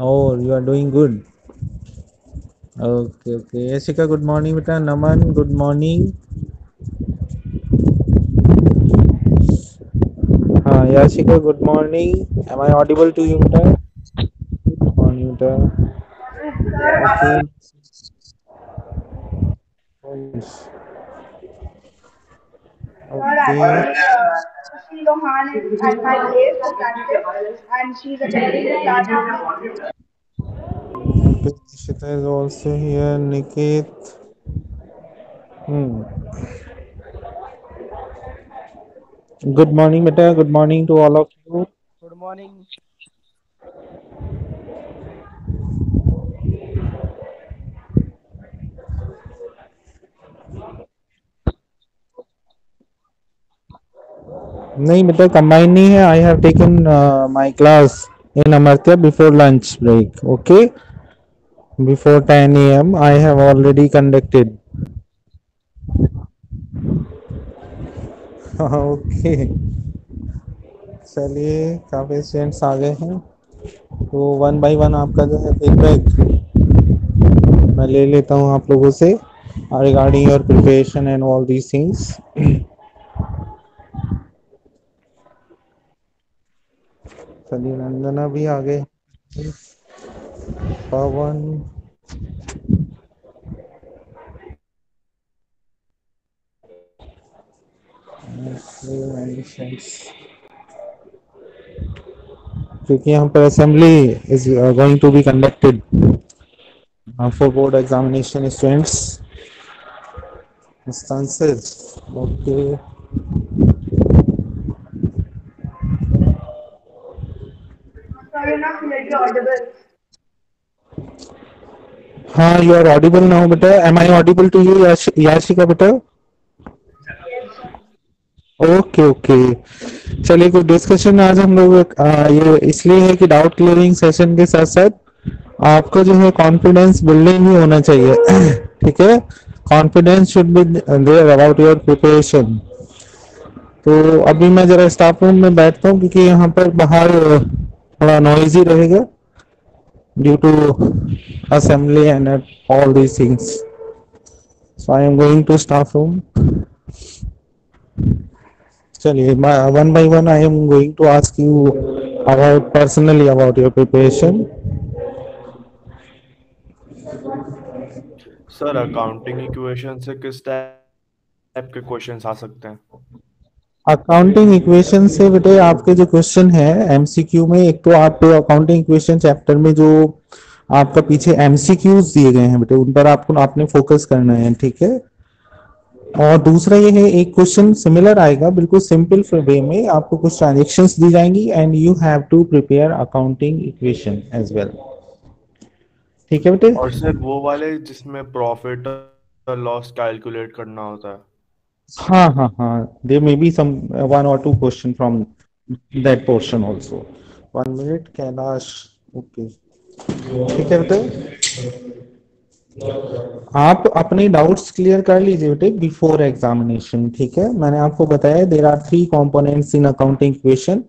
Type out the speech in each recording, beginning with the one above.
Oh, you are doing good. Okay, okay. Yashika, good morning, beta. Naman, good morning. Yashika, good morning. Am I audible to you, beta? Good morning, beta. Okay. Sir, Okay. actually, Sushri Lohan is at my place for practice and she's attending the class with me. Okay. Nishita is also here. Niket. Hmm. Good morning, beta. Good morning to all of you. Good morning. नहीं बेटा combine नहीं है. I have taken my class in Amartya before lunch break. Okay, before 10 a.m. I have already conducted. Okay. चलिए काफी students आ गए हैं तो one by one आपका जो है फीडबैक मैं ले लेता हूँ आप लोगों से regarding your preparation and all these things. चलिए नंदना भी आ गए. पवन. क्योंकि यहाँ पर assembly is going to be conducted for board examination students instances. Okay. Sir, you're not clearly audible. हाँ यू आर ऑडिबल नाउ बेटा. Am I audible to you Yashika बेटा? Yes, sir. Okay okay. चलिए कुछ डिस्कशन आज हम लोग ये इसलिए है कि डाउट क्लियरिंग सेशन के साथ साथ आपका जो है कॉन्फिडेंस बिल्डिंग भी होना चाहिए. ठीक है. Confidence should be there about your preparation. तो अभी मैं जरा स्टाफ रूम में बैठता हूँ क्योंकि यहाँ पर बाहर थोड़ा नॉइजी रहेगा due to assembly and all these things. So I am going to staff room. चलिए one by one I am going to ask you about personally about your preparation. Sir accounting equation से किस type के questions आ सकते हैं? Accounting equation से बेटे आपके जो क्वेश्चन है एमसीक्यू में एक तो आप अकाउंटिंग इक्वेशन चैप्टर में जो आपका पीछे एमसीक्यूज दिए गए हैं बेटे उन पर आपको आपने फोकस करना है. ठीक है. और दूसरा ये है एक क्वेश्चन सिमिलर आएगा बिल्कुल सिंपल वे में आपको कुछ ट्रांजेक्शन्स दी जाएंगी and you have to prepare accounting equation as well. ठीक है बेटे. और सर वो वाले जिसमें प्रॉफिट और लॉस कैलकुलेट करना होता है. हाँ हाँ हाँ. There may be some one और two question from that portion also. 1 minute Kailash. Okay. ठीक है बेटे. आप अपने डाउट्स क्लियर कर लीजिए बेटे बिफोर एग्जामिनेशन. ठीक है. मैंने आपको बताया there are 3 components in accounting equation.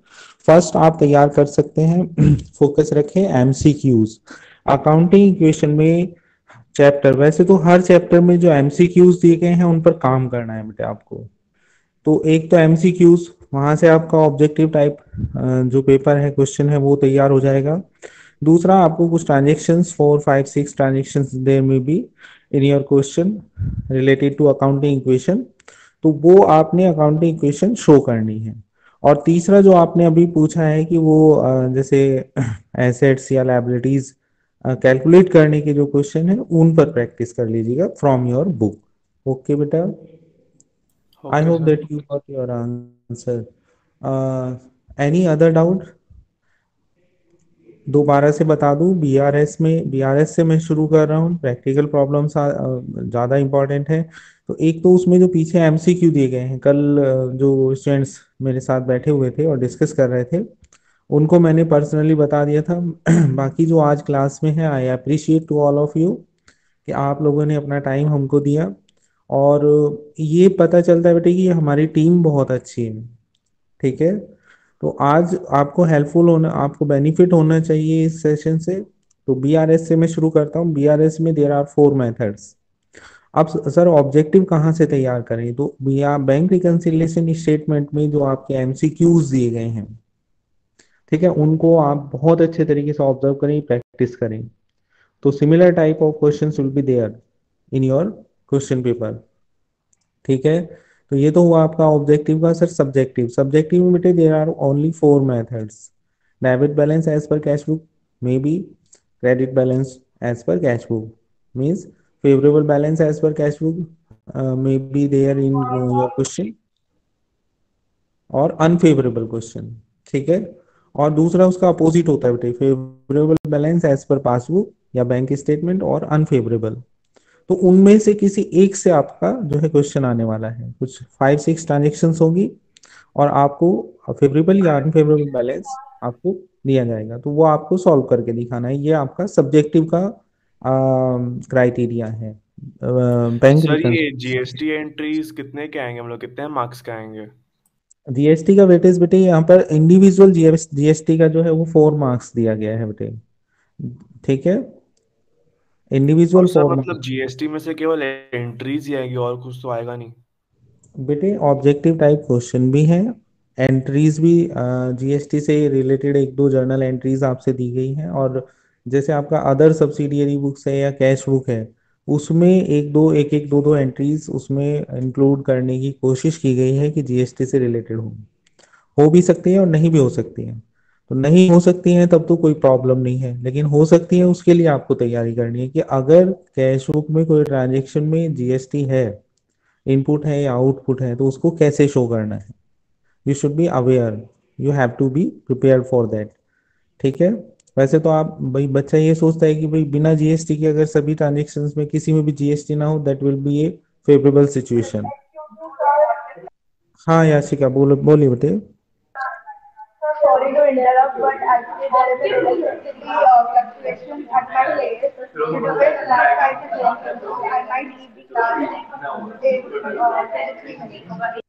First आप तैयार कर सकते हैं फोकस रखें एमसीक्यूज अकाउंटिंग इक्वेशन में चैप्टर. वैसे तो हर चैप्टर में जो एमसीक्यूज दिए गए हैं उन पर काम करना है बेटे आपको. तो एक तो एमसीक्यूज वहां से आपका ऑब्जेक्टिव टाइप जो पेपर है क्वेश्चन है वो तैयार हो जाएगा. दूसरा आपको कुछ ट्रांजेक्शन्स 4 5 6 ट्रांजेक्शन्स देयर में be in your question related to accounting equation. तो वो आपने अकाउंटिंग इक्वेशन शो करनी है. और तीसरा जो आपने अभी पूछा है कि वो जैसे एसेट्स या लायबिलिटीज कैलकुलेट करने के जो क्वेश्चन है उन पर प्रैक्टिस कर लीजिएगा फ्रॉम योर बुक. ओके बेटा. I okay hope sir. That you got your answer. Any other doubt? दोबारा से बता दूं बीआरएस में बीआरएस से मैं शुरू कर रहा हूँ. प्रैक्टिकल प्रॉब्लम्स ज़्यादा इंपॉर्टेंट है. तो एक तो उसमें जो पीछे एमसीक्यू दिए गए हैं कल जो स्टूडेंट्स मेरे साथ बैठे हुए थे और डिस्कस कर रहे थे उनको मैंने पर्सनली बता दिया था. बाकी जो आज क्लास में है I appreciate to all of you कि आप लोगों ने अपना टाइम हमको दिया. और ये पता चलता है बेटे कि हमारी टीम बहुत अच्छी है. ठीक है. तो आज आपको हेल्पफुल होना आपको बेनिफिट होना चाहिए इस सेशन से. तो BRS से मैं शुरू करता हूँ। BRS में देर आर 4 मेथड्स। अब सर ऑब्जेक्टिव कहाँ से तैयार करें, तो भैया बैंक रिकंसिलिएशन स्टेटमेंट में जो आपके एमसीक्यूज दिए गए हैं, ठीक है, उनको आप बहुत अच्छे तरीके से ऑब्जर्व करें, प्रैक्टिस करें। तो similar type of questions will be there in your question paper, ठीक है। तो ये तो हुआ आपका ऑब्जेक्टिव का। सर सब्जेक्टिव, सब्जेक्टिव में बेटे there are only 4 methods. Debit balance as per cash book, may be credit balance as per cash book, means favourable balance as per cash book may be there in your question, और unfavourable question, ठीक है। और दूसरा उसका opposite होता है बेटे, favourable balance as per passbook या बैंक स्टेटमेंट, और अनफेवरेबल। तो उनमें से किसी एक से आपका जो है क्वेश्चन आने वाला है। कुछ 5-6 ट्रांजेक्शन होगी और आपको फेवरेबल या अनफेवरेबल बैलेंस आपको दिया जाएगा, तो वो आपको सॉल्व करके दिखाना है। ये आपका सब्जेक्टिव का क्राइटेरिया है बैंक सर रिकन। ये जीएसटी एंट्रीज कितने के आएंगे, मतलब कितने मार्क्स के आएंगे? जीएसटी का वेटेज बेटे यहाँ पर इंडिविजुअल जीएसटी का जो है वो 4 मार्क्स दिया गया है बेटे, ठीक है, इंडिविजुअल और सर 4 मतलब मार्क्स। जीएसटी में से केवल एंट्रीज ही आएगी और कुछ तो आएगा नहीं? बेटे ऑब्जेक्टिव टाइप क्वेश्चन भी है, एंट्रीज भी जीएसटी से रिलेटेड एक दो जर्नल एंट्रीज आपसे दी गई हैं, और जैसे आपका अदर सब्सिडियरी बुक्स है या कैश बुक है, उसमें एक दो दो एंट्रीज उसमें इंक्लूड करने की कोशिश की गई है कि जीएसटी से रिलेटेड हो भी सकती है और नहीं भी हो सकती है। तो नहीं हो सकती है तब तो कोई प्रॉब्लम नहीं है, लेकिन हो सकती है उसके लिए आपको तैयारी करनी है कि अगर कैश बुक में कोई ट्रांजेक्शन में जीएसटी है, इनपुट है या आउटपुट है, तो उसको कैसे शो करना है। You should be aware, you have to be prepare for that, ठीक है। वैसे तो आप भाई बच्चा ये सोचता है कि भाई बिना जीएसटी के अगर सभी ट्रांजेक्शन्स में किसी में भी जीएसटी ना हो, that will B A favourable situation. हाँ याशिका बोलो, बोलिए बेटे। Sorry to interrupt, but actually there is a electricity fluctuation at my place. Due to which my price is going so I might leave the class in 2 to 3 weeks.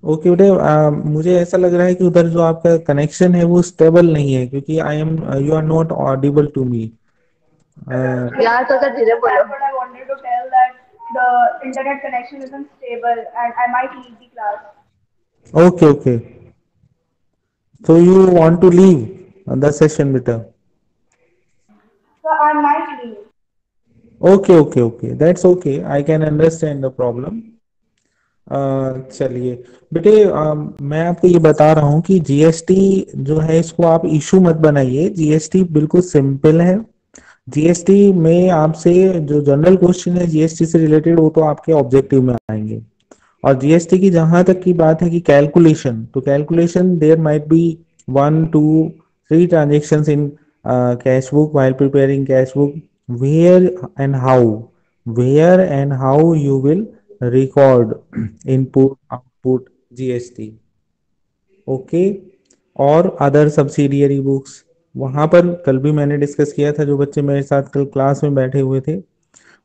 Okay बेटे, मुझे ऐसा लग रहा है कि उधर जो आपका कनेक्शन है वो स्टेबल नहीं है, क्योंकि I am you are not audible to me. Yeah, so sir, धीरे बोलो. But I wanted to tell that the internet connection isn't stable and I might leave the class. Okay okay, so you want to leave the session बेटा? So I might leave. Okay okay okay, that's okay, I can understand the problem. चलिए बेटे, मैं आपको ये बता रहा हूँ कि जीएसटी जो है इसको आप इशू मत बनाइए, जीएसटी बिल्कुल सिंपल है। जीएसटी में आपसे जो जनरल क्वेश्चन है जीएसटी से रिलेटेड, वो तो आपके ऑब्जेक्टिव में आएंगे। और जीएसटी की जहां तक की बात है कि कैलकुलेशन, तो calculation there might be 1 2 3 transactions in cash book while preparing cash book, where and how, where and how you will record input output GST, okay. और अदर सब्सिडियरी बुक्स, वहां पर कल भी मैंने डिस्कस किया था, जो बच्चे मेरे साथ कल क्लास में बैठे हुए थे,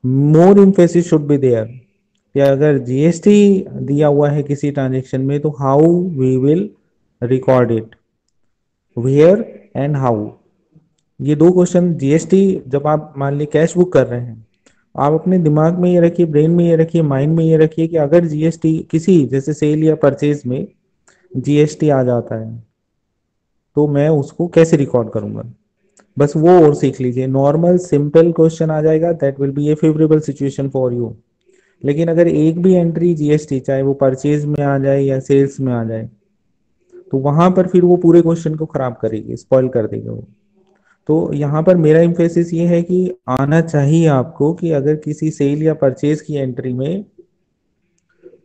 मोर इम्फेसिस शुड बी देयर कि अगर जीएसटी दिया हुआ है किसी ट्रांजेक्शन में तो how we will record it, where and how. ये दो क्वेश्चन जीएसटी, जब आप मान ली कैश बुक कर रहे हैं, आप अपने दिमाग में ये रखिए, ब्रेन में ये रखिए, माइंड में ये रखिए कि अगर जीएसटी किसी जैसे सेल या परचेज में जीएसटी आ जाता है तो मैं उसको कैसे रिकॉर्ड करूंगा, बस वो और सीख लीजिए। नॉर्मल सिंपल क्वेश्चन आ जाएगा, that will B A favourable situation for you. लेकिन अगर एक भी एंट्री जीएसटी, चाहे वो परचेज में आ जाए या सेल्स में आ जाए, तो वहां पर फिर वो पूरे क्वेश्चन को खराब करेगी, स्पॉइल कर देगा वो। तो यहाँ पर मेरा इम्फेसिस ये है कि आना चाहिए आपको कि अगर किसी सेल या परचेज की एंट्री में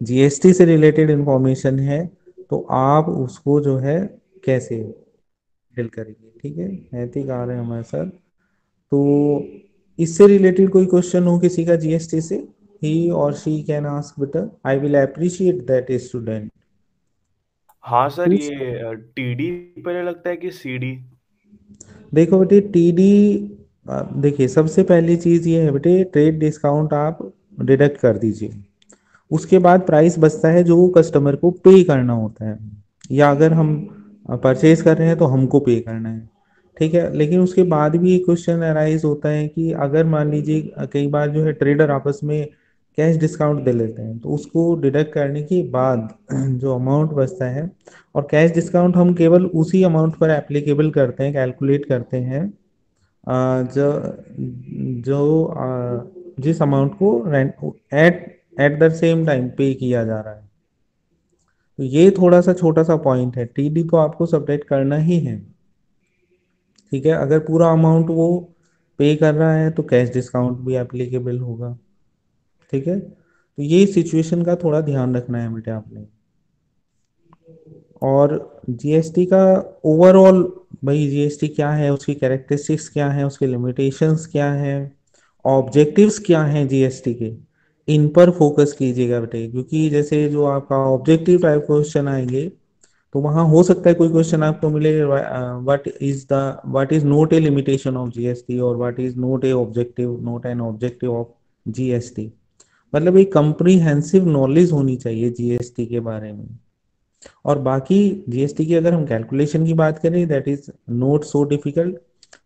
जीएसटी से रिलेटेड इंफॉर्मेशन है तो आप उसको जो है कैसे डील करेंगे, ठीक है। नैतिक आ रहे हैं हमारे साथ, तो इससे रिलेटेड कोई क्वेश्चन हो किसी का जीएसटी से, ही और शी कैन आस्क बेटा, I will appreciate that student. हाँ सर, ये टीडी पहले लगता है कि सीडी? देखो बेटे टीडी, देखिए सबसे पहली चीज ये है बेटे, ट्रेड डिस्काउंट आप डिडक्ट कर दीजिए, उसके बाद प्राइस बचता है जो कस्टमर को पे करना होता है, या अगर हम परचेज कर रहे हैं तो हमको पे करना है, ठीक है, लेकिन उसके बाद भी एक क्वेश्चन अराइज होता है कि अगर मान लीजिए कई बार जो है ट्रेडर आपस में कैश डिस्काउंट दे लेते हैं, तो उसको डिडक्ट करने के बाद जो अमाउंट बचता है, और कैश डिस्काउंट हम केवल उसी अमाउंट पर एप्लीकेबल करते हैं, कैलकुलेट करते हैं जो जो जिस अमाउंट को rent at at the same time pay किया जा रहा है। तो ये थोड़ा सा छोटा सा पॉइंट है, टीडी तो आपको सब्ट्रैक्ट करना ही है। ठीक है, अगर पूरा अमाउंट वो पे कर रहा है तो कैश डिस्काउंट भी एप्लीकेबल होगा। ठीक है, तो ये सिचुएशन का थोड़ा ध्यान रखना है बेटे आपने। और जीएसटी का ओवरऑल, भाई जीएसटी क्या है, उसकी कैरेक्टरिस्टिक्स क्या है, उसके लिमिटेशंस क्या है, ऑब्जेक्टिव्स क्या हैं जीएसटी के, इन पर फोकस कीजिएगा बेटे। क्योंकि जैसे जो आपका ऑब्जेक्टिव टाइप क्वेश्चन आएंगे, तो वहां हो सकता है कोई क्वेश्चन आपको मिले, what is not a limitation of GST, और what is not a objective, not an objective of GST. मतलब एक कंप्रीहेंसिव नॉलेज होनी चाहिए जीएसटी के बारे में। और बाकी जीएसटी की अगर हम कैलकुलेशन की बात करें, that is note so difficult.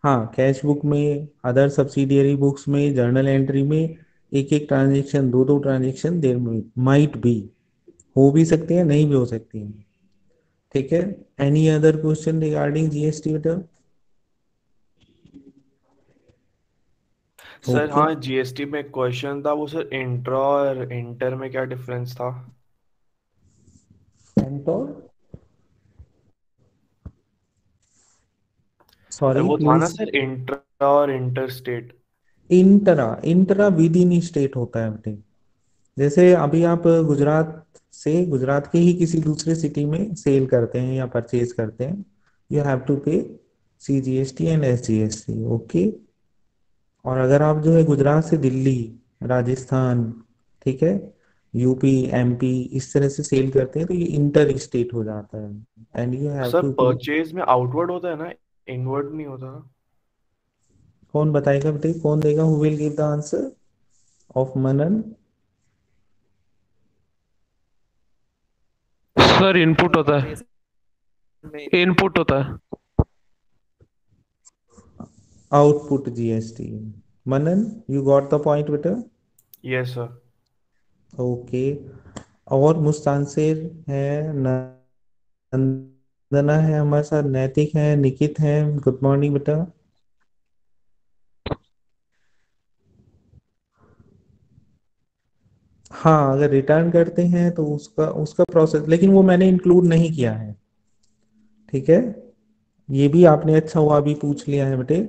हाँ, कैश बुक में, अदर सब्सिडियरी बुक्स में, जर्नल एंट्री में एक एक ट्रांजेक्शन, दो दो ट्रांजेक्शन देर माइट बी, हो भी सकती है, नहीं भी हो सकती है। ठीक है, any other question regarding GST बेटा? सर ओके, हाँ, जीएसटी में क्वेश्चन था वो सर, इंट्रा और इंटर में क्या डिफरेंस था? एंटोर, सॉरी वो था ना प्लीज। सर, इंट्रा और inter state. Intra, intra with in state होता है बेटे। जैसे अभी आप गुजरात से, गुजरात के ही किसी दूसरे सिटी में सेल करते हैं या परचेज करते हैं, यू हैव टू पे सीजीएसटी एंड एसजीएसटी। ओके, और अगर आप जो है गुजरात से दिल्ली, राजस्थान, ठीक है, यूपी, एमपी, इस तरह से सेल करते हैं, तो ये इंटर स्टेट हो जाता है, and you have sir to pay. Purchase में आउटवर्ड होता है ना, इनवर्ड नहीं होता ना? कौन बताएगा बेटे, कौन देगा, who will give the answer of Manan? Sir input होता है, इनपुट होता है। Output GST. Manan, you got the point बेटा? Yes sir. ओके, और मुस्तानसिर है, नंदना है हमारे साथ, नैतिक है, निकित है, गुड मॉर्निंग बेटा। हाँ, अगर रिटर्न करते हैं तो उसका उसका प्रोसेस, लेकिन वो मैंने इंक्लूड नहीं किया है। ठीक है, ये भी आपने अच्छा हुआ अभी पूछ लिया है बेटे।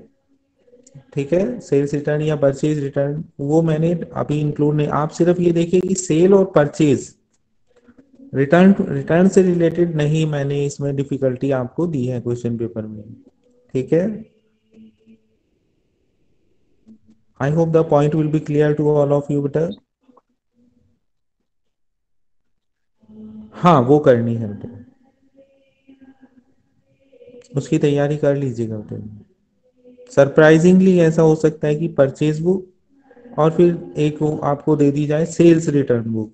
ठीक है, सेल्स रिटर्न या परचेज रिटर्न वो मैंने अभी इंक्लूड नहीं, आप सिर्फ ये देखिए कि सेल और परचेज, रिटर्न रिटर्न से रिलेटेड नहीं मैंने इसमें डिफिकल्टी आपको दी है क्वेश्चन पेपर में। ठीक है, I hope the point will be clear to all of you बेटा। हाँ, वो करनी है बेटा, उसकी तैयारी कर लीजिएगा बेटा। सरप्राइजिंगली ऐसा हो सकता है कि परचेज बुक और फिर एक वो आपको दे दी जाए सेल्स रिटर्न बुक,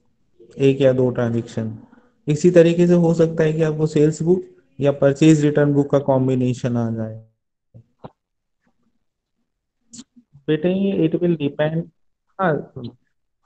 एक या दो ट्रांजेक्शन। इसी तरीके से हो सकता है कि आपको सेल्स बुक या परचेज रिटर्न बुक का कॉम्बिनेशन आ जाए। बेटे इट विल डिपेंड। हाँ,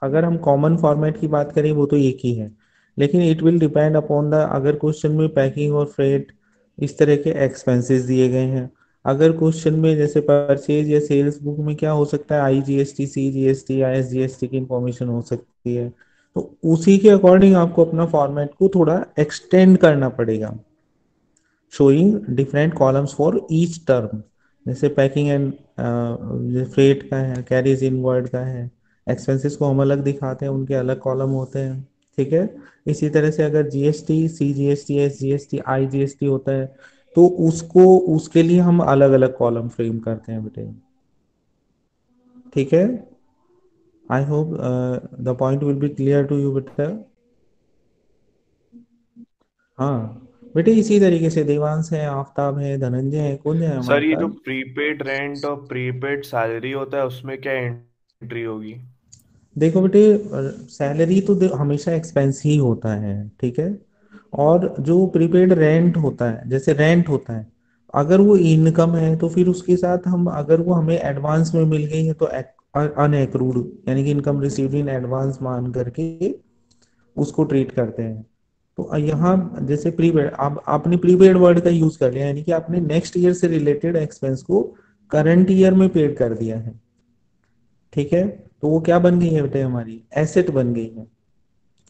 अगर हम कॉमन फॉर्मेट की बात करें वो तो एक ही है, लेकिन it will depend upon the, अगर क्वेश्चन में पैकिंग और फ्रेट इस तरह के एक्सपेंसेस दिए गए हैं, अगर क्वेश्चन में जैसे परचेज या सेल्स बुक में क्या हो सकता है, आईजीएसटी, सीजीएसटी, आईएसजीएसटी की इंफॉर्मेशन हो सकती है, तो उसी के अकॉर्डिंग आपको अपना फॉर्मेट को थोड़ा एक्सटेंड करना पड़ेगा, showing different columns for each term. जैसे पैकिंग एंड फ्रेट का है, कैरीज इनवर्ड का है, एक्सपेंसेस को हम अलग दिखाते हैं, उनके अलग कॉलम होते हैं। ठीक है, इसी तरह से अगर जीएसटी, सीजीएसटी, एसजीएसटी, आईजीएसटी होता है, तो उसको उसके लिए हम अलग अलग कॉलम फ्रेम करते हैं बेटे। ठीक है, I hope the point will be clear to you बेटा। हाँ बेटे, इसी तरीके से देवांश है, आफताब है, धनंजय है, कौन है हमारे सर ये जो साथ? प्रीपेड रेंट और प्रीपेड सैलरी होता है उसमें क्या एंट्री होगी? देखो बेटे, सैलरी तो हमेशा एक्सपेंस ही होता है। ठीक है, और जो प्रीपेड रेंट होता है, जैसे रेंट होता है, अगर वो इनकम है तो फिर उसके साथ हम, अगर वो हमें एडवांस में मिल गई है तो अनएक्रूड, यानी कि इनकम रिसीव्ड इन एडवांस मान करके उसको ट्रीट करते हैं। तो यहाँ जैसे प्रीपेड, आप आपने प्रीपेड वर्ड का यूज कर लिया, यानी कि आपने नेक्स्ट ईयर से रिलेटेड एक्सपेंस को करंट ईयर में पेड कर दिया है। ठीक है, तो वो क्या बन गई है बेटे, हमारी एसेट बन गई है।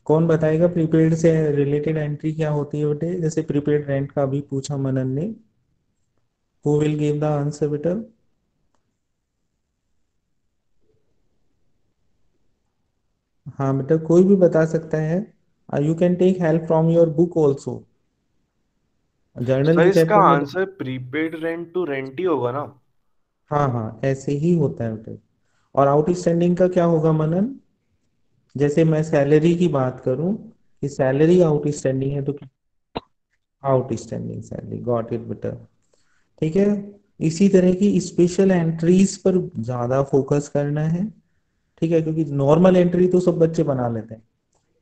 कौन बताएगा प्रीपेड से रिलेटेड एंट्री क्या होती है बेटे? जैसे प्रीपेड रेंट का अभी पूछा मनन ने, who will give the answer बेटा? हाँ बेटा, कोई भी बता सकता है। You can take help from your book also, journal sir recap इसका कर लो। Answer prepaid rent to rent ही होगा ना? हाँ हाँ, ऐसे ही होता है बेटे। और आउटस्टैंडिंग का क्या होगा मनन? जैसे मैं सैलरी की बात करूं कि सैलरी आउटस्टैंडिंग है, तो आउटस्टैंडिंग सैलरी, गॉट इट बेटा। ठीक है, इसी तरह की स्पेशल एंट्रीज पर ज्यादा फोकस करना है। ठीक है, क्योंकि नॉर्मल एंट्री तो सब बच्चे बना लेते हैं,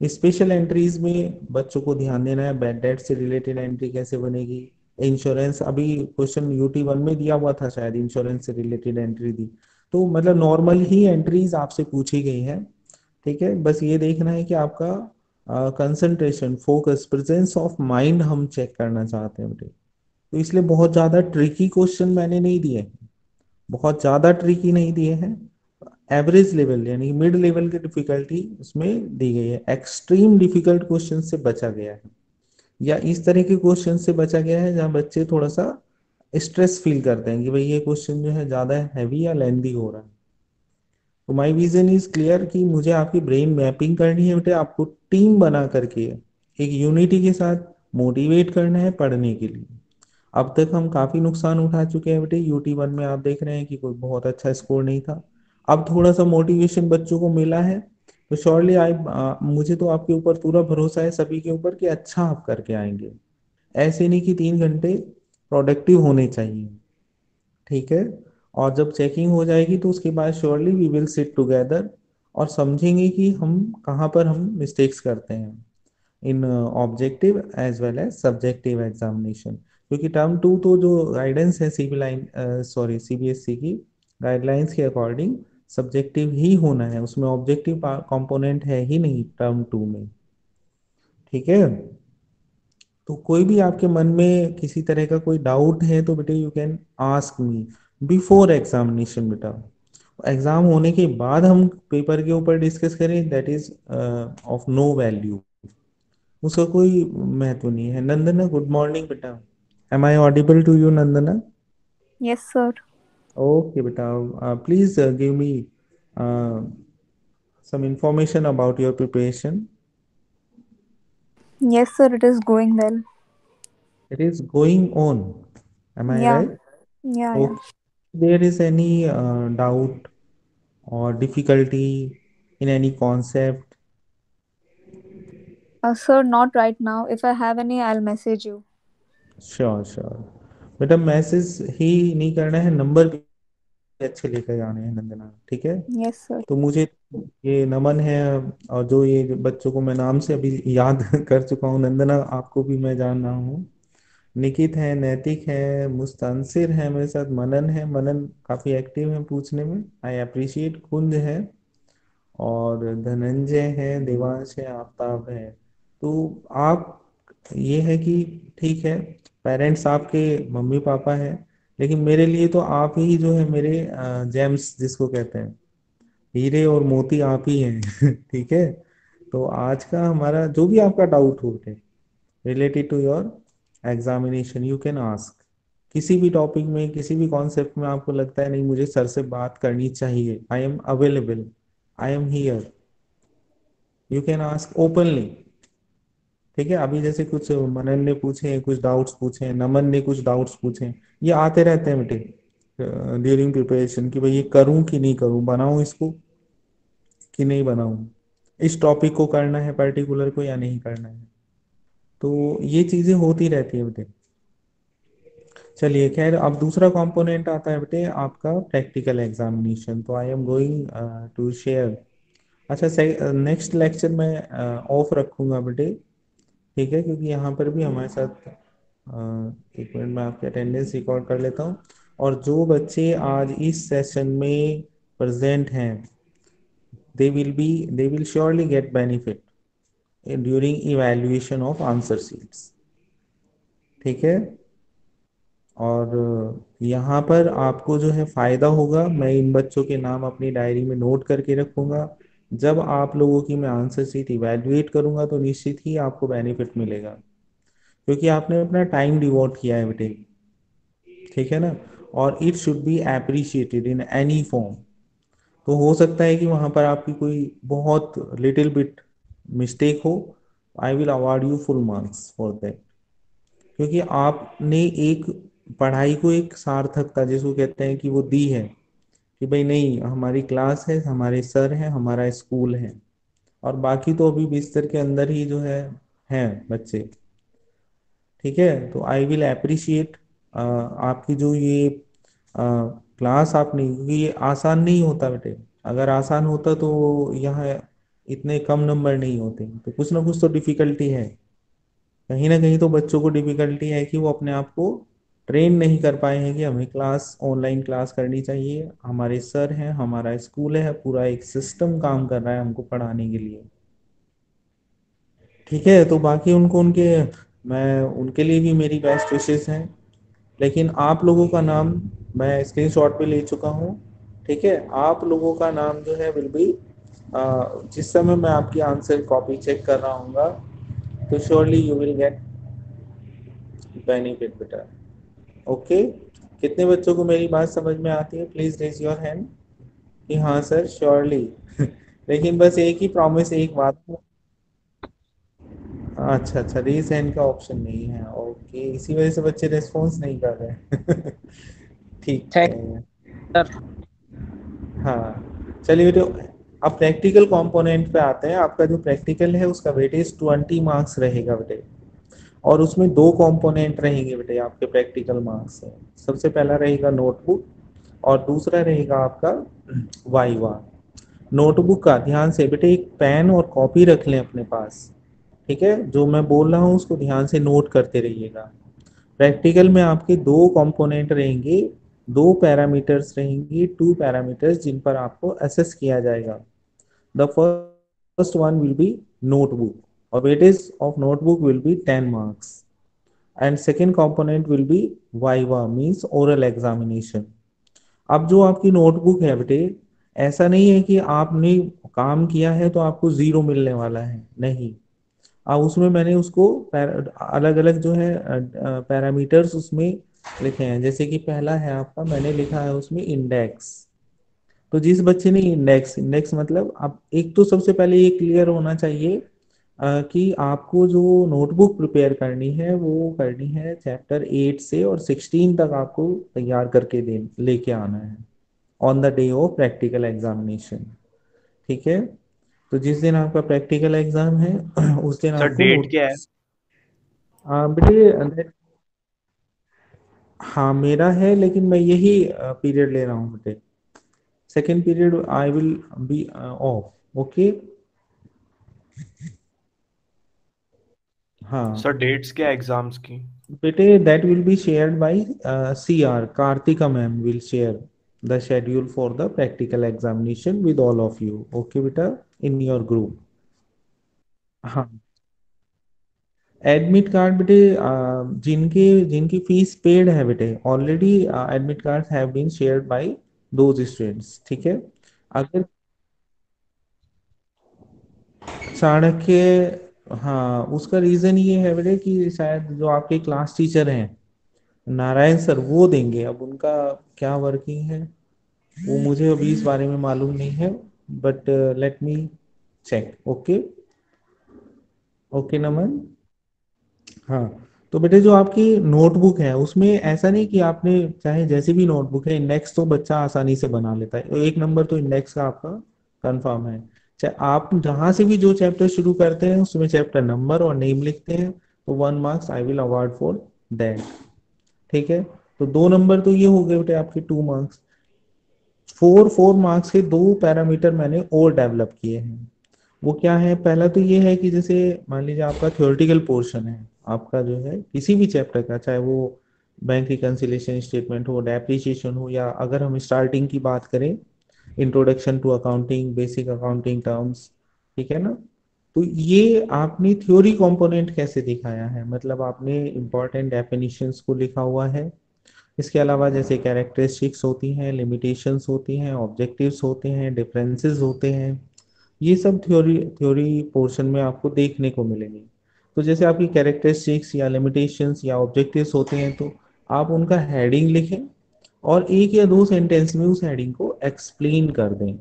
स्पेशल एंट्रीज में बच्चों को ध्यान देना है। बैड डेट से रिलेटेड एंट्री कैसे बनेगी? इंश्योरेंस, अभी क्वेश्चन यूटी 1 में दिया हुआ था शायद, इंश्योरेंस से रिलेटेड एंट्री दी। तो मतलब नॉर्मल ही एंट्रीज आपसे पूछी गई है। ठीक है, बस ये देखना है कि आपका concentration, focus, presence of mind हम चेक करना चाहते हैं बेटे। तो इसलिए बहुत ज्यादा ट्रिकी क्वेश्चन मैंने नहीं दिए, बहुत ज्यादा ट्रिकी नहीं दिए हैं। एवरेज लेवल यानी मिड लेवल की डिफिकल्टी उसमें दी गई है, एक्सट्रीम डिफिकल्ट क्वेश्चन से बचा गया है, या इस तरह के क्वेश्चन से बचा गया है जहां बच्चे थोड़ा सा स्ट्रेस फील करते हैं कि भाई ये क्वेश्चन जो है ज्यादा हैवी या लेंदी हो रहा है। तो माय विजन इज क्लियर कि मुझे आपकी ब्रेन मैपिंग करनी है बेटे, आपको टीम बना करके एक यूनिटी के साथ मोटिवेट करना है पढ़ने के लिए। अब तक हम काफी नुकसान उठा चुके हैं बेटे, यूटी 1 में आप देख रहे हैं कि कोई बहुत अच्छा स्कोर नहीं था। अब थोड़ा सा मोटिवेशन बच्चों को मिला है, तो श्योरली आई, मुझे तो आपके ऊपर पूरा भरोसा है, सभी के ऊपर, कि अच्छा आप करके आएंगे। ऐसे नहीं कि 3 घंटे प्रोडक्टिव होने चाहिए। ठीक है, और जब चेकिंग हो जाएगी तो उसके बाद surely we will sit together और समझेंगे कि हम कहाँ पर हम मिस्टेक्स करते हैं in objective as well as subjective examination. क्योंकि टर्म 2 तो जो गाइडेंस है सीबीएसई की गाइडलाइंस के अकॉर्डिंग सब्जेक्टिव ही होना है, उसमें ऑब्जेक्टिव कंपोनेंट है ही नहीं टर्म 2 में। ठीक है, तो कोई भी आपके मन में किसी तरह का कोई डाउट है तो बेटे you can ask me before examination बेटा। एग्जाम होने के बाद हम पेपर के ऊपर डिस्कस करें, that is of no value, उसका कोई महत्व नहीं है। नंदना, गुड मॉर्निंग बेटा। Am I audible to you Nandana? Yes, sir. Okay बेटा, please give me some information about your preparation. Yes, sir. It is going well. It is going on, am I Yeah. Right? Yeah. Yeah. Okay, there is any doubt or difficulty in any concept? Sir, not right now. If I have any, I'll message you. Sure sure बेटा, message ही नहीं करना है, number भी अच्छे लेकर जाने हैं नंदना। ठीक है, Yes, sir. तो मुझे ये नमन है, और जो ये बच्चों को मैं नाम से अभी याद कर चुका हूँ, नंदना आपको भी मैं जान रहा हूँ, निकित है, नैतिक है, मुस्तनसिर है मेरे साथ, मनन है, मनन काफी एक्टिव है पूछने में, आई अप्रिशिएट, कुंज है, और धनंजय है, देवांश है, आफ्ताब है। तो आप, ये है कि ठीक है, पेरेंट्स आपके मम्मी पापा है, लेकिन मेरे लिए तो आप ही जो है मेरे जेम्स जिसको कहते हैं, हीरे और मोती आप ही हैं। ठीक है, तो आज का हमारा जो भी आपका डाउट हो related to your examination you can ask, किसी भी टॉपिक में, किसी भी कॉन्सेप्ट में आपको लगता है नहीं मुझे सर से बात करनी चाहिए, I am available, I am here, you can ask openly. ठीक है, अभी जैसे कुछ मनन ने पूछे, कुछ डाउट्स पूछे, नमन ने कुछ डाउट्स पूछे, ये आते रहते हैं बेटे ड्यूरिंग प्रिपरेशन, कि भाई ये करूं कि नहीं करूं, बनाऊं इसको कि नहीं बनाऊं, इस टॉपिक को करना है पर्टिकुलर को या नहीं करना है। तो ये चीजें होती रहती है बेटे। चलिए खैर, अब दूसरा कंपोनेंट आता है बेटे आपका प्रैक्टिकल एग्जामिनेशन, तो I am going to share. अच्छा, नेक्स्ट लेक्चर में ऑफ रखूंगा बेटे। ठीक है, क्योंकि यहाँ पर भी हमारे साथ एक मिनट में आपके अटेंडेंस रिकॉर्ड कर लेता हूँ। और जो बच्चे आज इस सेशन में प्रेजेंट हैं, they will surely get benefit during evaluation of answer sheets। ठीक है। और यहाँ पर आपको जो है फायदा होगा, मैं इन बच्चों के नाम अपनी डायरी में नोट करके रखूंगा। जब आप लोगों की मैं आंसर शीट इवेल्युएट करूंगा तो निश्चित ही आपको बेनिफिट मिलेगा, क्योंकि आपने अपना टाइम डिवोट किया है बेटे। ठीक है ना। और it should be appreciated in any form. तो हो सकता है कि वहां पर आपकी कोई बहुत लिटिल बिट मिस्टेक हो, I will award you full marks for that. क्योंकि आपने एक पढ़ाई को एक सार्थकता जिसको कहते हैं कि वो दी है, कि भाई नहीं हमारी क्लास है, हमारे सर है, हमारा स्कूल है, और बाकी तो अभी बिस्तर के अंदर ही जो है बच्चे। ठीक है। तो आई विल अप्रिशिएट आपकी जो ये क्लास आपने, क्योंकि ये आसान नहीं होता बेटे। अगर आसान होता तो यहाँ इतने कम नंबर नहीं होते। तो कुछ ना कुछ तो डिफिकल्टी है, कहीं ना कहीं तो बच्चों को डिफिकल्टी है कि वो अपने आप को ट्रेन नहीं कर पाए हैं कि हमें क्लास ऑनलाइन क्लास करनी चाहिए, हमारे सर हैं, हमारा स्कूल है, पूरा एक सिस्टम काम कर रहा है हमको पढ़ाने के लिए। ठीक है। तो बाकी उनको उनके मैं उनके लिए भी मेरी बेस्ट विशेस हैं। लेकिन आप लोगों का नाम मैं स्क्रीनशॉट पे ले चुका हूँ। ठीक है। आप लोगों का नाम जो है विल बी, जिस समय मैं आपकी आंसर कॉपी चेक कर रहा हूँ तो surely you will get benefit बेटा। ओके। कितने बच्चों को मेरी बात समझ में आती है? प्लीज रेज योर हैंड कि हाँ सर श्योरली। लेकिन बस एक ही प्रॉमिस, एक बात। अच्छा अच्छा, रेज हैंड का ऑप्शन नहीं है। ओके, इसी वजह से बच्चे रेस्पॉन्स नहीं कर रहे हैं। ठीक थैंक है। सर। हाँ चलिए बेटे, अब प्रैक्टिकल कंपोनेंट पे आते हैं। आपका जो प्रैक्टिकल है उसका वेटेज 20 मार्क्स रहेगा बेटे, और उसमें दो कंपोनेंट रहेंगे बेटे आपके प्रैक्टिकल मार्क्स से। सबसे पहला रहेगा नोटबुक, और दूसरा रहेगा आपका वाइवा। नोटबुक का ध्यान से बेटे एक पेन और कॉपी रख लें अपने पास। ठीक है। जो मैं बोल रहा हूँ उसको ध्यान से नोट करते रहिएगा। प्रैक्टिकल में आपके दो कंपोनेंट रहेंगे, दो पैरामीटर्स रहेंगे, टू पैरामीटर्स जिन पर आपको असेस किया जाएगा। The first one will be notebook, और weightage of notebook will be 10 marks, and second component will be viva means oral examination. अब जो आपकी नोटबुक है बेटे, ऐसा नहीं है कि आपने काम किया है तो आपको जीरो मिलने वाला है, नहीं। अब उसमें मैंने उसको अलग अलग जो है पैरामीटर्स उसमें लिखे हैं। जैसे कि पहला है आपका, मैंने लिखा है उसमें इंडेक्स। तो जिस बच्चे ने इंडेक्स इंडेक्स मतलब, अब एक तो सबसे पहले ये क्लियर होना चाहिए कि आपको जो नोटबुक प्रिपेयर करनी है वो करनी है चैप्टर 8 से और 16 तक आपको तैयार करके दे लेके आना है on the day of practical examination. ठीक है। तो जिस दिन आपका प्रैक्टिकल एग्जाम है उस दिन सर आपको डेट क्या है? नोटबुक्स बेटे हाँ मेरा है, लेकिन मैं यही पीरियड ले रहा हूँ बेटे। Second period I will be off. Okay. हाँ सर डेट्स क्या एग्जाम्स की? बेटे that will be shared by CR Kartika ma'am will share the schedule for the practical examination with all of you. Okay बेटा, in your group. हाँ admit card बेटे जिनके जिनकी fees paid है बेटे already, admit card have been shared by those students. ठीक है। अगर चाणक्य, हाँ उसका रीजन ये है बेटे कि शायद जो आपके क्लास टीचर हैं नारायण सर वो देंगे। अब उनका क्या वर्किंग है वो मुझे अभी इस बारे में मालूम नहीं है, but let me check. Okay. Okay Naman. हाँ तो बेटे जो आपकी नोटबुक है उसमें ऐसा नहीं कि आपने चाहे जैसी भी नोटबुक है, इंडेक्स तो बच्चा आसानी से बना लेता है, एक नंबर तो इंडेक्स का आपका कंफर्म है। चाहे आप जहां से भी जो चैप्टर शुरू करते हैं उसमें चैप्टर नंबर और नेम लिखते हैं तो 1 marks I will award for that. ठीक है। तो 2 नंबर तो ये हो गए बेटे आपके 2 मार्क्स। 4 मार्क्स के दो पैरामीटर मैंने और डेवलप किए हैं। वो क्या है? पहला तो ये है कि जैसे मान लीजिए आपका थ्योरेटिकल पोर्शन है, आपका जो है किसी भी चैप्टर का, चाहे वो बैंक रिकंसिलिएशन स्टेटमेंट हो, डेप्रिसिएशन हो, या अगर हम स्टार्टिंग की बात करें, introduction to accounting, basic accounting terms, ठीक है ना। तो ये आपने थ्योरी कंपोनेंट कैसे दिखाया है, मतलब आपने इंपॉर्टेंट डेफिनेशंस को लिखा हुआ है। इसके अलावा जैसे कैरेक्टरिस्टिक्स होती हैं, लिमिटेशंस होती हैं, ऑब्जेक्टिव्स होते हैं, डिफरेंसेस होते हैं, ये सब थ्योरी थ्योरी पोर्शन में आपको देखने को मिलेंगे। तो जैसे आपकी कैरेक्टरिस्टिक्स या लिमिटेशंस या ऑब्जेक्टिव्स होते हैं, तो आप उनका हेडिंग लिखें और एक या दो सेंटेंस में उस हेडिंग को एक्सप्लेन कर दें,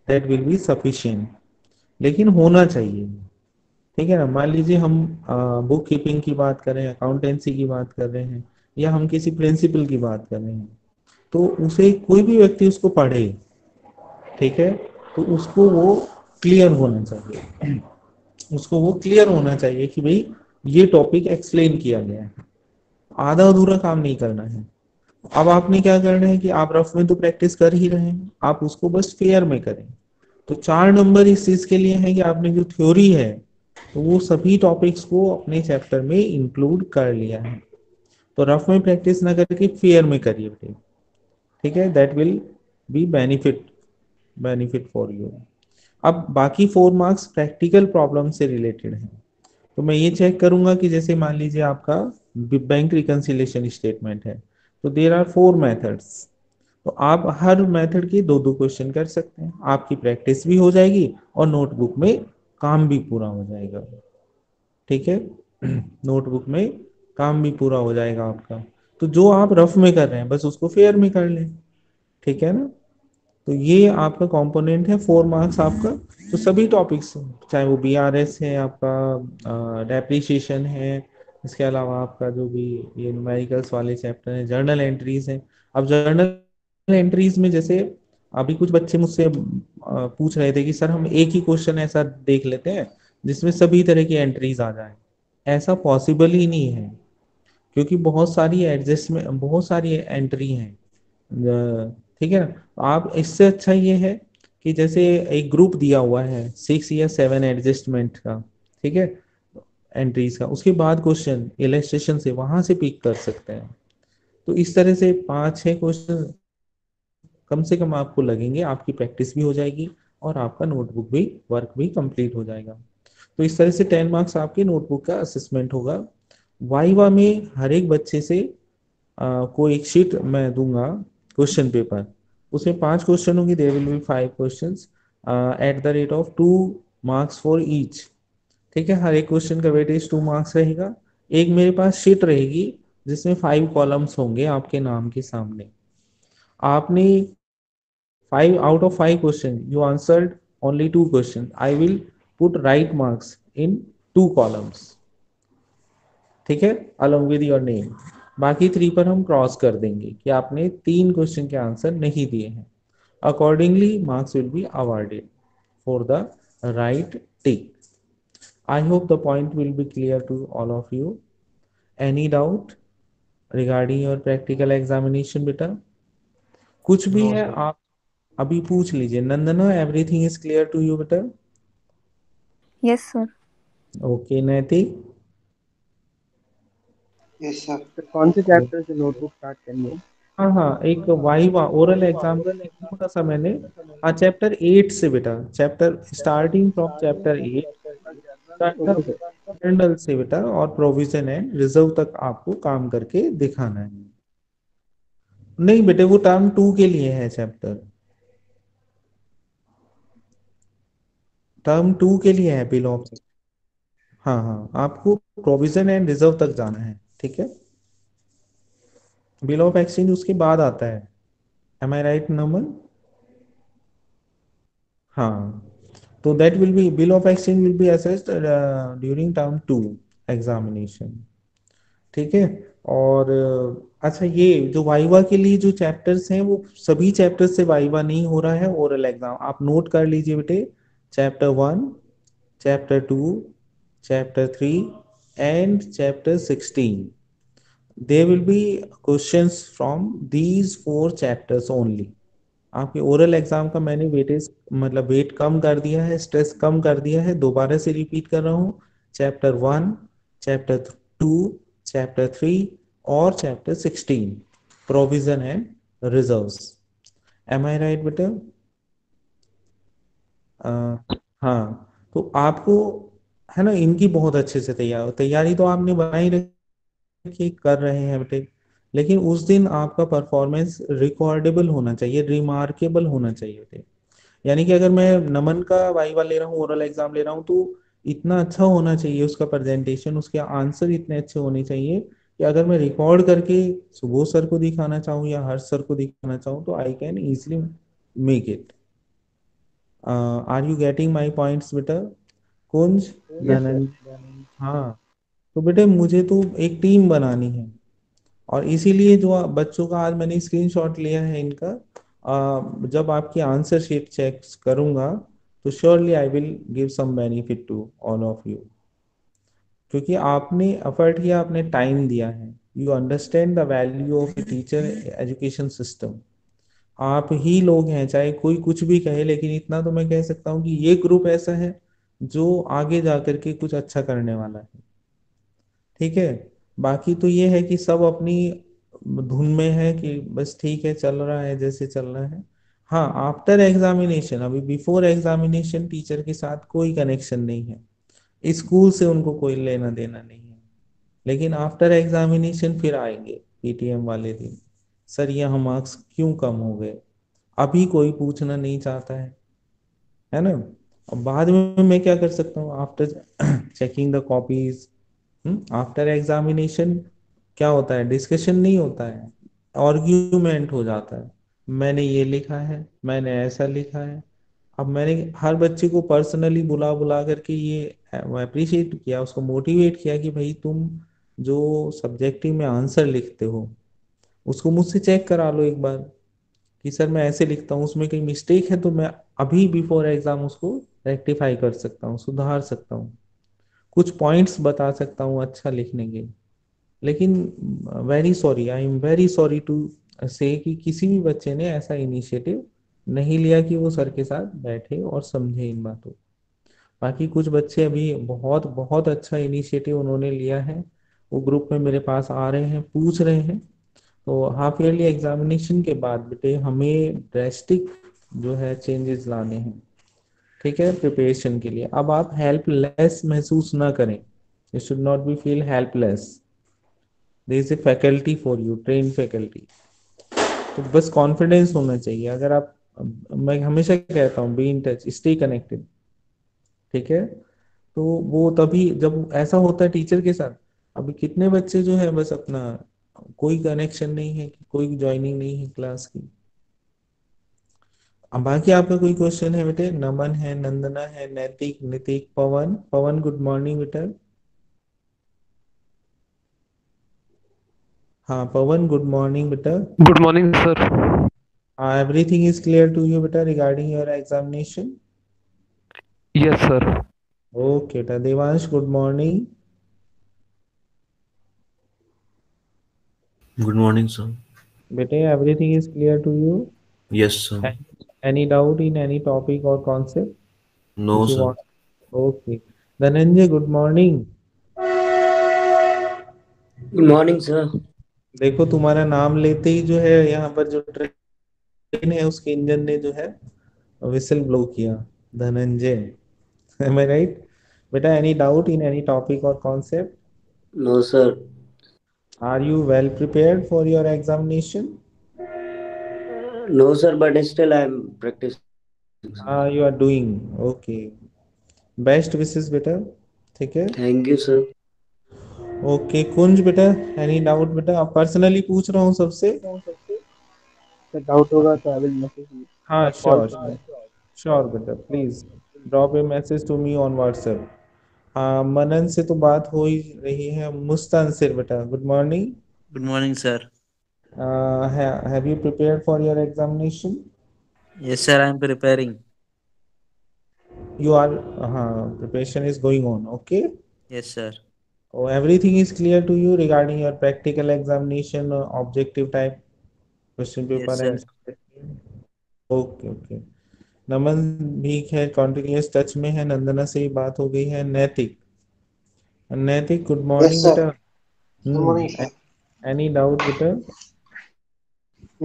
दैट विल बी सफिशिएंट। लेकिन होना चाहिए, ठीक है ना। मान लीजिए हम बुक कीपिंग की बात कर रहे हैं, अकाउंटेंसी की बात कर रहे हैं, या हम किसी प्रिंसिपल की बात कर रहे हैं, तो उसे कोई भी व्यक्ति उसको पढ़े, ठीक है, तो उसको वो क्लियर होना चाहिए, उसको वो क्लियर होना चाहिए कि भाई ये टॉपिक एक्सप्लेन किया गया है, आधा अधूरा काम नहीं करना है। अब आपने क्या करना है कि आप रफ में तो प्रैक्टिस कर ही रहे हैं, आप उसको बस फेयर में करें। तो 4 नंबर इस चीज के लिए है कि आपने जो थ्योरी है, तो वो सभी टॉपिक्स को अपने चैप्टर में इंक्लूड कर लिया है। तो रफ में प्रैक्टिस ना करके फेयर में करिए बेटे, ठीक है, that will B benefit for you. अब बाकी 4 मार्क्स प्रैक्टिकल प्रॉब्लम से रिलेटेड है। तो मैं ये चेक करूंगा कि जैसे मान लीजिए आपका बैंक रिकंसिलिएशन स्टेटमेंट है, तो देर आर 4 मेथड्स। तो आप हर मेथड के दो दो क्वेश्चन कर सकते हैं, आपकी प्रैक्टिस भी हो जाएगी और नोटबुक में काम भी पूरा हो जाएगा, ठीक है। नोटबुक में काम भी पूरा हो जाएगा आपका। तो जो आप रफ में कर रहे हैं बस उसको फेयर में कर लें, ठीक है ना। तो ये आपका कंपोनेंट है 4 मार्क्स आपका। तो सभी टॉपिक्स, चाहे वो बीआरएस है आपका, डेप्रिसिएशन है, इसके अलावा आपका जो भी ये न्यूमेरिकल्स वाले चैप्टर है, जर्नल एंट्रीज है। अब जर्नल एंट्रीज में जैसे अभी कुछ बच्चे मुझसे पूछ रहे थे कि सर हम एक ही क्वेश्चन ऐसा देख लेते हैं जिसमें सभी तरह की एंट्रीज आ जाए। ऐसा पॉसिबल ही नहीं है, क्योंकि बहुत सारी एडजस्टमेंट, बहुत सारी एंट्री हैं, ठीक है ना। आप इससे अच्छा ये है कि जैसे एक ग्रुप दिया हुआ है 6 या 7 एडजस्टमेंट का, ठीक है, एंट्रीज का, उसके बाद क्वेश्चन इलस्ट्रेशन से वहां से पिक कर सकते हैं। तो इस तरह से 5-6 क्वेश्चन कम से कम आपको लगेंगे, आपकी प्रैक्टिस भी हो जाएगी और आपका नोटबुक भी वर्क भी कंप्लीट हो जाएगा। तो इस तरह से 10 मार्क्स आपके नोटबुक का असेसमेंट होगा। वाइवा में हर एक बच्चे से को एक शीट मैं दूंगा, क्वेश्चन पेपर, उसमें 5 क्वेश्चन होंगे, there will be 5 questions at the rate of 2 marks for each, ठीक है। हर एक क्वेश्चन का वेटेज 2 मार्क्स रहेगा। एक मेरे पास शीट रहेगी जिसमें 5 कॉलम्स होंगे आपके नाम के सामने। आपने 5 out of 5 question you answered only 2 question, I will put right marks in 2 columns, ठीक है, अलॉन्ग विद योर नेम। बाकी 3 पर हम क्रॉस कर देंगे कि आपने 3 क्वेश्चन के आंसर नहीं दिए हैं। Accordingly marks will be awarded for the right tick. I hope the point will be clear to all of you. Any doubt regarding your practical examination बेटा? कुछ भी नो है सर। आप अभी पूछ लीजिए। Nandana, everything is clear to you बेटा? Yes, sir. Okay Naitik? Yes sir. तो कौन से चैप्टर से नोटबुक स्टार्ट करनी है? हाँ हाँ, एक वाइवा ओरल एग्जाम का लिखा था मैंने। हाँ, चैप्टर 8 से बेटा, chapter starting from chapter 8 okay sir. Journal से बेटा, और प्रोविजन एंड रिजर्व तक आपको काम करके दिखाना है। नहीं बेटे, वो टर्म 2 के लिए है चैप्टर, टर्म 2 के लिए है बिल ऑफ। हाँ हाँ, आपको प्रोविजन एंड रिजर्व तक जाना है, ठीक है। बिल ऑफ एक्सचेंज उसके बाद आता है। एम आई राइट नमन? हाँ, तो that will B bill of exchange will be assessed during term 2 examination, ठीक है। और अच्छा, ये जो वाइवा के लिए जो चैप्टर्स हैं वो सभी चैप्टर्स से वाइवा नहीं हो रहा है, ओरल एग्जाम आप नोट कर लीजिए बेटे। Chapter 1, chapter 2, chapter 3 and chapter 16, there will be questions from these 4 chapters only. आपके ओरल एग्जाम का मैंने वेटेज मतलब वेट कम कर दिया है, स्ट्रेस कम कर दिया है, दोबारा से रिपीट कर रहा हूँ। चैप्टर 1, चैप्टर चैप्टर 3 और chapter 16 provision and reserves. Am I right बेटा? हाँ, तो आपको है ना इनकी बहुत अच्छे से तैयारी तो आपने बनाई रखी, कर रहे हैं बेटे, लेकिन उस दिन आपका परफॉर्मेंस रिकॉर्डेबल होना चाहिए, रिमार्केबल होना चाहिए बेटे। यानी कि अगर मैं नमन का वाइवा ले रहा हूँ, ओरल एग्जाम ले रहा हूँ, तो इतना अच्छा होना चाहिए उसका प्रेजेंटेशन, उसके आंसर इतने अच्छे होने चाहिए कि अगर मैं रिकॉर्ड करके सुबोध सर को दिखाना चाहूँ या हर्ष सर को दिखाना चाहूँ तो I can easily make it. Are you getting my points बेटा? Kunj, Yes, sir. धनंजय? हाँ, तो बेटे मुझे तो एक टीम बनानी है, और इसीलिए जो बच्चों का आज मैंने स्क्रीनशॉट लिया है इनका, जब आपकी आंसर शीट चेक करूंगा तो surely I will give some benefit to all of you, क्योंकि आपने एफर्ट किया, आपने टाइम दिया है। You understand the value of teacher education system. आप ही लोग हैं, चाहे कोई कुछ भी कहे, लेकिन इतना तो मैं कह सकता हूँ कि ये ग्रुप ऐसा है जो आगे जाकर के कुछ अच्छा करने वाला है। ठीक है, बाकी तो ये है कि सब अपनी धुन में है कि बस ठीक है, चल रहा है जैसे चल रहा है। हाँ, आफ्टर एग्जामिनेशन, अभी बिफोर एग्जामिनेशन टीचर के साथ कोई कनेक्शन नहीं है, स्कूल से उनको कोई लेना देना नहीं है, लेकिन आफ्टर एग्जामिनेशन फिर आएंगे पीटीएम वाले दिन, सर यहाँ मार्क्स क्यों कम हो गए, अभी कोई पूछना नहीं चाहता है ना। अब बाद में मैं क्या कर सकता हूँ, after checking the copies, after examination क्या होता है, डिस्कशन नहीं होता है, आर्ग्यूमेंट हो जाता है। मैंने ये लिखा है, मैंने ऐसा लिखा है। अब मैंने हर बच्चे को पर्सनली बुला बुला करके ये अप्रिशिएट किया, उसको मोटिवेट किया कि भाई तुम जो सब्जेक्टिव में आंसर लिखते हो उसको मुझसे चेक करा लो एक बार, कि सर मैं ऐसे लिखता हूँ, उसमें कहीं मिस्टेक है तो मैं अभी बिफोर एग्जाम उसको रेक्टिफाई कर सकता हूँ, सुधार सकता हूँ, कुछ पॉइंट्स बता सकता हूँ अच्छा लिखने के। लेकिन very sorry, I am very sorry to say कि किसी भी बच्चे ने ऐसा इनिशिएटिव नहीं लिया कि वो सर के साथ बैठे और समझे इन बातों। बाकी कुछ बच्चे अभी बहुत बहुत अच्छा इनिशिएटिव उन्होंने लिया है, वो ग्रुप में मेरे पास आ रहे हैं, पूछ रहे हैं। तो हाफ ईयरली एग्जामिनेशन के बाद बेटे हमें ड्रेस्टिक जो है चेंजेस लाने हैं, ठीक है, प्रिपरेशन के लिए। अब आप हेल्पलेस महसूस ना करें, you should not be feel helpless, there is a faculty for you, train faculty. तो बस कॉन्फिडेंस होना चाहिए। अगर आप, मैं हमेशा कहता हूँ be in touch, stay connected, ठीक है। तो वो तभी जब ऐसा होता है टीचर के साथ, अभी कितने बच्चे जो है बस अपना, कोई कनेक्शन नहीं है, कोई ज्वाइनिंग नहीं है क्लास की। अब बाकी आपका कोई क्वेश्चन है बेटे? नमन है, नंदना है, नैतिक, नितिक, पवन। पवन गुड मॉर्निंग बेटा। हाँ पवन गुड मॉर्निंग बेटा। Good morning, sir. Everything is clear to you बेटा regarding your examination? Yes, sir. Okay बेटा। Devansh good morning. Good morning, sir. बेटे everything is clear to you? Yes, sir. Any doubt in any topic or concept No, which you sir. want? Okay. Dhananjay, good morning. Good morning sir. देखो तुम्हारा नाम लेते ही जो है यहाँ पर जो ट्रेन है उसके इंजन ने जो है विसल ब्लो किया, धनंजय। Am I right? बेटा any doubt in any topic or concept? No sir. Are you well prepared for your examination? No sir but still I am practice. You are doing okay. Best wishes बेटा, ठीक है। Thank you sir. Okay Kunj बेटा, any doubt बेटा? आप personally पूछ रहा हूँ सबसे। The doubt होगा तो I will message you हाँ or call sure to sure you. Sure बेटा, please drop a message to me on WhatsApp. हाँ मनन से तो बात हो ही रही है। मुस्तानसिर बेटा good morning. Good morning, sir. Have you prepared for your examination? Yes, sir, I am preparing. You are, हाँ preparation is going on, okay. Yes, sir. Everything is clear to you regarding your practical examination, objective type question Yes, paper sir. And? Okay okay. Naman भी है continuous touch में है, नंदना से ही बात हो गई है। नैतिक, नैतिक गुड यस मॉर्निंग सर। बेटा। Good morning, sir. Any doubt बेटा?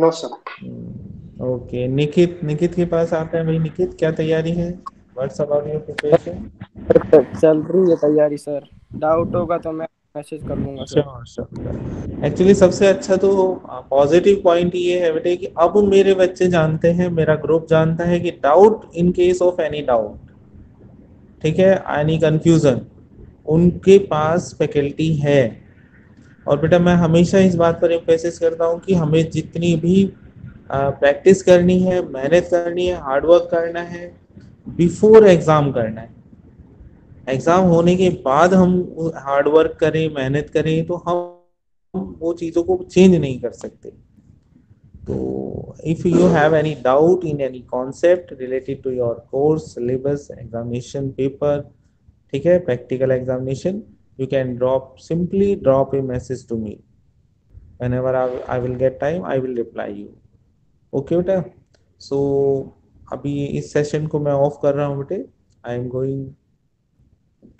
No, sir. ओके, निकित के पास आता है भाई। निकित, क्या तैयारी है? What's about your preparation? चल रही है तैयारी सर। डाउट होगा तो मैं मैसेज कर लूंगा सर। Sure sure. एक्चुअली सबसे अच्छा तो पॉजिटिव पॉइंट ये है बेटे कि अब मेरे बच्चे जानते हैं, मेरा ग्रुप जानता है कि doubt, in case of any doubt, ठीक है, एनी कंफ्यूजन, उनके पास फैकल्टी है। और बेटा मैं हमेशा इस बात पर एम्फेसिस करता हूँ कि हमें जितनी भी प्रैक्टिस करनी है, मेहनत करनी है, हार्डवर्क करना है, बिफोर एग्जाम करना है। एग्जाम होने के बाद हम हार्डवर्क करें, मेहनत करें, तो हम वो चीज़ों को चेंज नहीं कर सकते। तो if you have any doubt in any concept related to your course, syllabus, examination paper, ठीक है, practical examination, you can simply drop a message to me. Whenever I will get time, I will reply you. Okay बेटा? So अभी इस session को मैं of कर रहा हूँ बेटे। I am going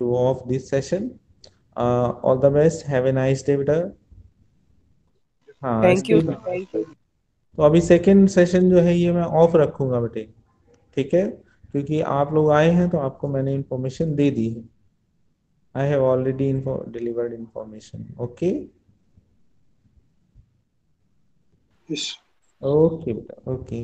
to off this session. All the best. Have a nice day बेटा। हाँ, thank you still sir, thank you. तो अभी सेकेंड सेशन जो है ये मैं ऑफ रखूंगा बेटे, ठीक है, क्योंकि आप लोग आए हैं तो आपको मैंने इंफॉर्मेशन दे दी है। I have already delivered information. Okay? Yes. Okay बेटा, okay.